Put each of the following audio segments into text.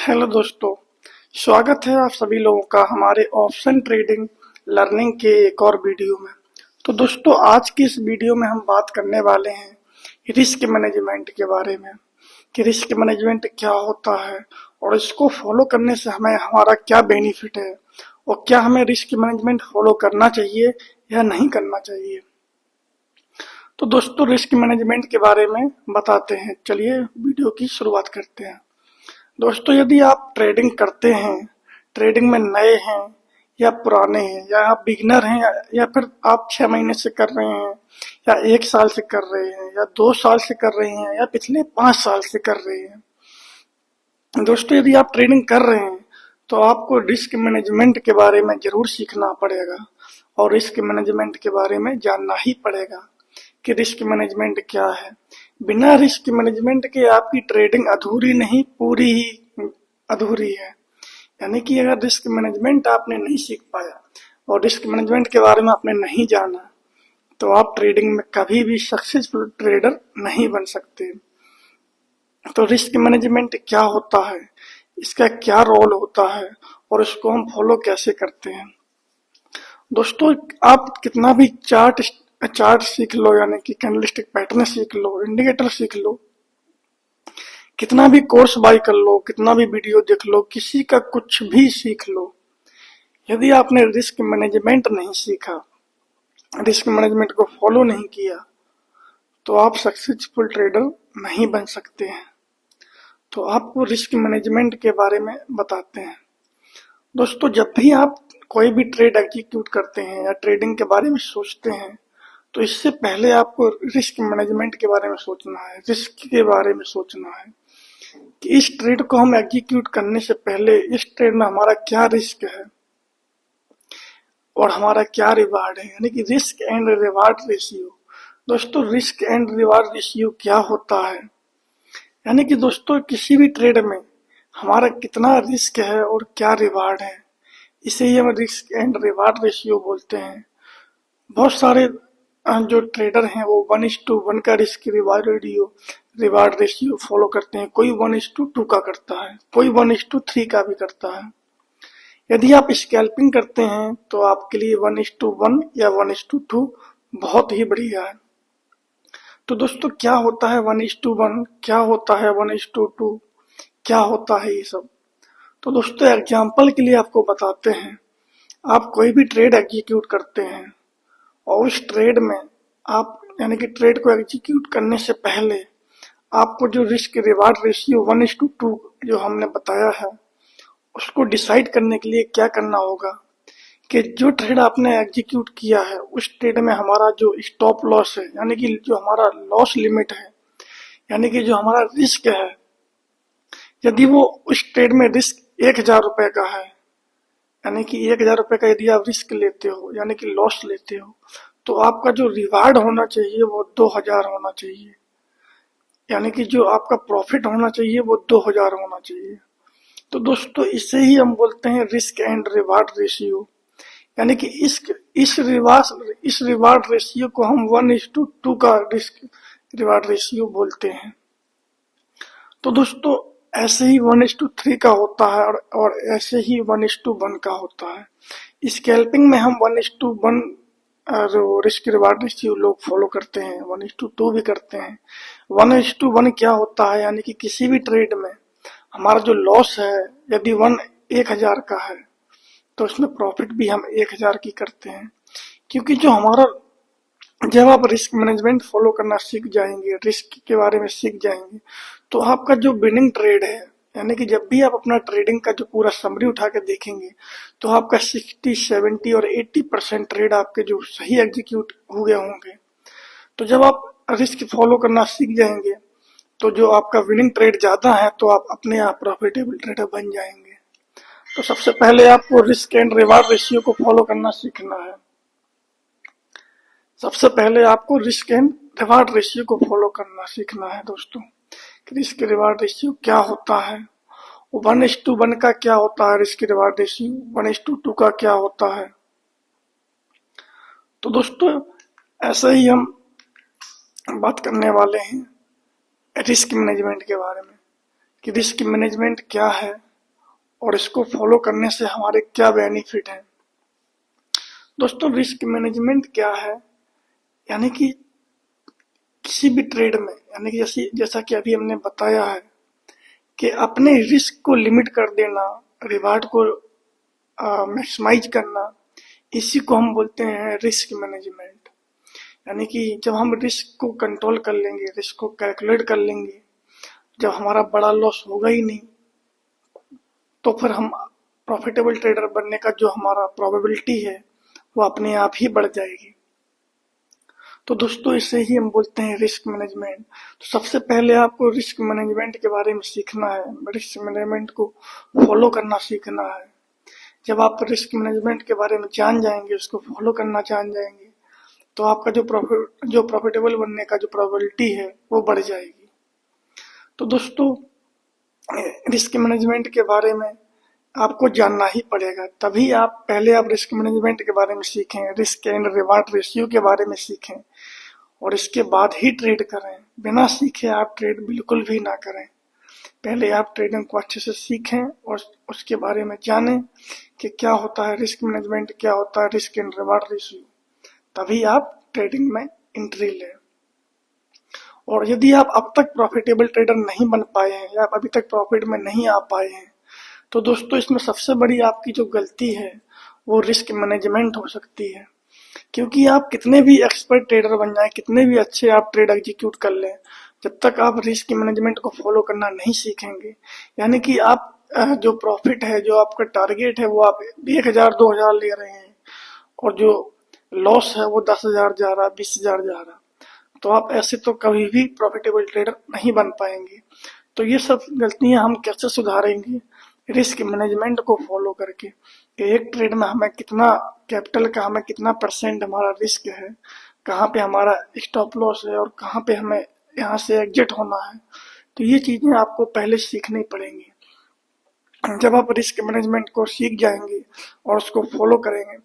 Hello दोस्तों, स्वागत है आप सभी लोगों का हमारे ऑप्शन ट्रेडिंग लर्निंग के एक और वीडियो में। तो दोस्तों, आज की इस वीडियो में हम बात करने वाले हैं रिस्क मैनेजमेंट के बारे में कि रिस्क मैनेजमेंट क्या होता है और इसको फॉलो करने से हमें हमारा क्या बेनिफिट है और क्या हमें रिस्क मैनेजमेंट फॉलो करना चाहिए या नहीं करना चाहिए। तो दोस्तों, रिस्क मैनेजमेंट के बारे में बताते हैं। चलिए वीडियो की शुरुआत करते हैं। दोस्तों, यदि आप ट्रेडिंग करते हैं, ट्रेडिंग में नए हैं या पुराने हैं, या आप बिगिनर हैं या फिर आप 6 महीने से कर रहे हैं या 1 साल से कर रहे हैं या 2 साल से कर रहे हैं या पिछले 5 साल से कर रहे हैं। दोस्तों, यदि आप ट्रेडिंग कर रहे हैं तो आपको रिस्क मैनेजमेंट के बारे में जरूर सीखना पड़ेगा और रिस्क मैनेजमेंट के बारे में जानना ही पड़ेगा कि रिस्क मैनेजमेंट क्या है। बिना रिस्क मैनेजमेंट के आपकी ट्रेडिंग अधूरी नहीं, पूरी ही अधूरी है। यानी कि अगर रिस्क मैनेजमेंट आपने नहीं सीख पाया और रिस्क मैनेजमेंट के बारे में आपने नहीं जाना तो आप ट्रेडिंग में कभी भी सक्सेसफुल ट्रेडर नहीं बन सकते। तो रिस्क मैनेजमेंट क्या होता है, इसका क्या रोल होता है और इसको हम फॉलो कैसे करते हैं। दोस्तों, आप कितना भी चार्ट सीख लो, यानी कि कैंडलस्टिक पैटर्न सीख लो, इंडिकेटर सीख लो, कितना भी कोर्स बाय कर लो, कितना भी वीडियो देख लो, किसी का कुछ भी सीख लो, यदि आपने रिस्क मैनेजमेंट नहीं सीखा, रिस्क मैनेजमेंट को फॉलो नहीं किया तो आप सक्सेसफुल ट्रेडर नहीं बन सकते हैं। तो आपको रिस्क मैनेजमेंट के बारे में बताते हैं। दोस्तों, जब भी आप कोई भी ट्रेड एग्जीक्यूट करते हैं या ट्रेडिंग के बारे में सोचते हैं तो इससे पहले आपको रिस्क मैनेजमेंट के बारे में सोचना है, रिस्क के बारे में सोचना है कि इस ट्रेड को हम एग्जीक्यूट करने से पहले इस ट्रेड में हमारा क्या रिस्क है और हमारा क्या रिवार्ड है, यानी कि रिस्क एंड रिवार्ड रेशियो। दोस्तों, रिस्क एंड रिवार्ड रेशियो क्या होता है, यानी कि दोस्तों किसी भी ट्रेड में हमारा कितना रिस्क है और क्या रिवार्ड है, इसे ही हम रिस्क एंड रिवार्ड रेशियो बोलते हैं। बहुत सारे जो ट्रेडर हैं वो 1:1 का रिस्क रिवार्ड रेशियो फॉलो करते हैं। कोई 1:2 का करता है, कोई 1:3 का भी करता है। यदि आप स्कैल्पिंग करते हैं तो आपके लिए 1:1 या 1:2 बहुत ही बढ़िया है। तो दोस्तों, क्या होता है 1:1, क्या होता है 1:2, क्या होता है ये सब। तो दोस्तों, एग्जाम्पल के लिए आपको बताते हैं। आप कोई भी ट्रेड एग्जीक्यूट करते हैं और उस ट्रेड में आप, यानी कि ट्रेड को एग्जीक्यूट करने से पहले आपको जो रिस्क रिवार्ड रेशियो 1:2 जो हमने बताया है उसको डिसाइड करने के लिए क्या करना होगा कि जो ट्रेड आपने एग्जीक्यूट किया है उस ट्रेड में हमारा जो स्टॉप लॉस है, यानी कि जो हमारा लॉस लिमिट है, यानी कि जो हमारा रिस्क है, यदि वो उस ट्रेड में रिस्क 1000 रुपए का है, यानी कि 1000 रुपए का यदि आप रिस्क लेते हो, यानी कि लॉस लेते हो, तो आपका जो रिवार्ड होना चाहिए वो 2000 होना चाहिए, यानी कि जो आपका प्रॉफिट होना चाहिए वो 2000 होना चाहिए। तो दोस्तों, इसे ही हम बोलते हैं रिस्क एंड रिवार्ड रेशियो, यानी कि इस रिवार्ड रेशियो को हम 1:2 का रिस्क रिवार्ड रेशियो बोलते हैं। तो दोस्तों, ऐसे ही 1:3 का होता है और ऐसे ही 1:1 का होता है। स्कैल्पिंग में हम 1:1 रिस्क रिवार्ड रेशियो लोग फॉलो करते हैं, 1:2 भी करते हैं। 1:1 क्या होता है, यानी कि किसी भी ट्रेड में हमारा जो लॉस है यदि 1000 का है तो उसमें प्रॉफिट भी हम 1000 की करते हैं। क्योंकि जो हमारा, जब आप रिस्क मैनेजमेंट फॉलो करना सीख जाएंगे, रिस्क के बारे में सीख जाएंगे, तो आपका जो विनिंग ट्रेड है, यानी कि जब भी आप अपना ट्रेडिंग का जो पूरा समरी उठा के देखेंगे तो आपका 60, 70 और 80% ट्रेड आपके जो सही एग्जीक्यूट हो गए होंगे। तो जब आप रिस्क फॉलो करना सीख जाएंगे तो जो आपका विनिंग ट्रेड ज्यादा है तो आप अपने आप प्रॉफिटेबल ट्रेडर बन जाएंगे। तो सबसे पहले आपको रिस्क एंड रिवार्ड रेशियो को फॉलो करना सीखना है। सबसे पहले आपको रिस्क एंड रिवार्ड रेशियो को फॉलो करना सीखना है दोस्तों। रिस्क रिवार्ड रेशियो क्या होता है, 1:1 का क्या होता है, रिस्क रिवार्ड रेशियो 1:2 का क्या होता है। तो दोस्तों, ऐसे ही हम बात करने वाले हैं रिस्क मैनेजमेंट के बारे में कि रिस्क मैनेजमेंट क्या है और इसको फॉलो करने से हमारे क्या बेनिफिट हैं। दोस्तों रिस्क मैनेजमेंट क्या है, यानी कि किसी भी ट्रेड में, यानी कि जैसा कि अभी हमने बताया है कि अपने रिस्क को लिमिट कर देना, रिवार्ड को मैक्सिमाइज करना, इसी को हम बोलते हैं रिस्क मैनेजमेंट। यानी कि जब हम रिस्क को कंट्रोल कर लेंगे, रिस्क को कैलकुलेट कर लेंगे, जब हमारा बड़ा लॉस होगा ही नहीं, तो फिर हम प्रॉफिटेबल ट्रेडर बनने का जो हमारा प्रोबेबिलिटी है वो अपने आप ही बढ़ जाएगी। तो दोस्तों इसे ही हम बोलते हैं रिस्क मैनेजमेंट। तो सबसे पहले आपको रिस्क मैनेजमेंट के बारे में सीखना है, रिस्क मैनेजमेंट को फॉलो करना सीखना है। जब आप रिस्क मैनेजमेंट के बारे में जान जाएंगे, उसको फॉलो करना जान जाएंगे, तो आपका जो प्रॉफिटेबल बनने का जो प्रोबेबिलिटी है वो बढ़ जाएगी। तो दोस्तों रिस्क मैनेजमेंट के बारे में आपको जानना ही पड़ेगा, तभी आप पहले आप रिस्क मैनेजमेंट के बारे में सीखें, रिस्क एंड रिवार्ड रेशियो के बारे में सीखें और इसके बाद ही ट्रेड करें। बिना सीखे आप ट्रेड बिल्कुल भी ना करें। पहले आप ट्रेडिंग को अच्छे से सीखें और उसके बारे में जानें कि क्या होता है रिस्क मैनेजमेंट, क्या होता है रिस्क एंड रिवार्ड रेशियो, तभी आप ट्रेडिंग में एंट्री लें। और यदि आप अब तक प्रॉफिटेबल ट्रेडर नहीं बन पाए हैं या आप अभी तक प्रॉफिट में नहीं आ पाए हैं, तो दोस्तों इसमें सबसे बड़ी आपकी जो गलती है वो रिस्क मैनेजमेंट हो सकती है। क्योंकि आप कितने भी एक्सपर्ट ट्रेडर बन जाएं, कितने भी अच्छे आप ट्रेड एग्जीक्यूट कर लें, जब तक आप रिस्क मैनेजमेंट को फॉलो करना नहीं सीखेंगे, यानी कि आप जो प्रॉफिट है, जो आपका टारगेट है, वो आप 1,000 2,000 ले रहे हैं और जो लॉस है वो 10,000 जा रहा, 20,000 जा रहा, तो आप ऐसे तो कभी भी प्रॉफिटेबल ट्रेडर नहीं बन पाएंगे। तो ये सब गलतियां हम कैसे सुधारेंगे, रिस्क मैनेजमेंट को फॉलो करके कि एक ट्रेड में हमें कितना कैपिटल का, हमें कितना परसेंट हमारा रिस्क है, कहाँ पे हमारा स्टॉप लॉस है और कहाँ पे हमें यहाँ से एग्जिट होना है। तो ये चीजें आपको पहले सीखनी पड़ेंगी। जब आप रिस्क मैनेजमेंट को सीख जाएंगे और उसको फॉलो करेंगे,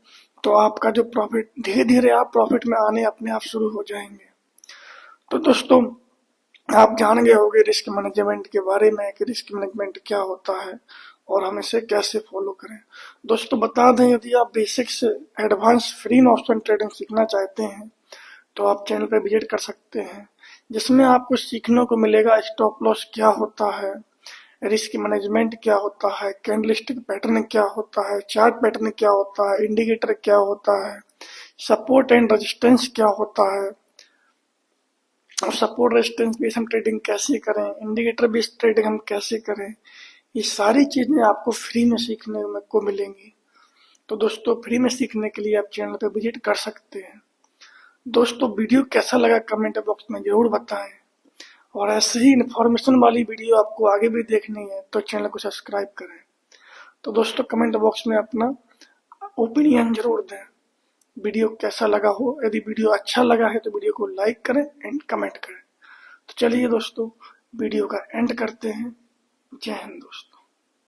तो आपका जो प्रॉफिट, धीरे धीरे आप प्रॉफिट में आने अपने आप शुरू हो जाएंगे। तो दोस्तों आप जान गए होंगे रिस्क मैनेजमेंट के बारे में कि रिस्क मैनेजमेंट क्या होता है और हम इसे कैसे फॉलो करें। दोस्तों बता दें, यदि आप बेसिक से एडवांस फ्री में ऑप्शन ट्रेडिंग सीखना चाहते हैं तो आप चैनल पर विजिट कर सकते हैं, जिसमें आपको सीखने को मिलेगा स्टॉप लॉस क्या होता है, रिस्क मैनेजमेंट क्या होता है, कैंडलस्टिक पैटर्न क्या होता है, चार्ट पैटर्न क्या होता है, इंडिकेटर क्या होता है, सपोर्ट एंड रेजिस्टेंस क्या होता है, और सपोर्ट रेजिस्टेंस बेस्ड हम ट्रेडिंग कैसे करें, इंडिकेटर बेस्ड ट्रेडिंग हम कैसे करें। ये सारी चीजें आपको फ्री में सीखने को मिलेंगी। तो दोस्तों फ्री में सीखने के लिए आप चैनल पर विजिट कर सकते हैं। दोस्तों वीडियो कैसा लगा कमेंट बॉक्स में जरूर बताएं, और ऐसे ही इन्फॉर्मेशन वाली वीडियो आपको आगे भी देखनी है तो चैनल को सब्सक्राइब करें। तो दोस्तों कमेंट बॉक्स में अपना ओपिनियन जरूर दें, वीडियो कैसा लगा हो। यदि वीडियो अच्छा लगा है तो वीडियो को लाइक करें एंड कमेंट करें। तो चलिए दोस्तों वीडियो का एंड करते हैं। जय हिंद दोस्तों।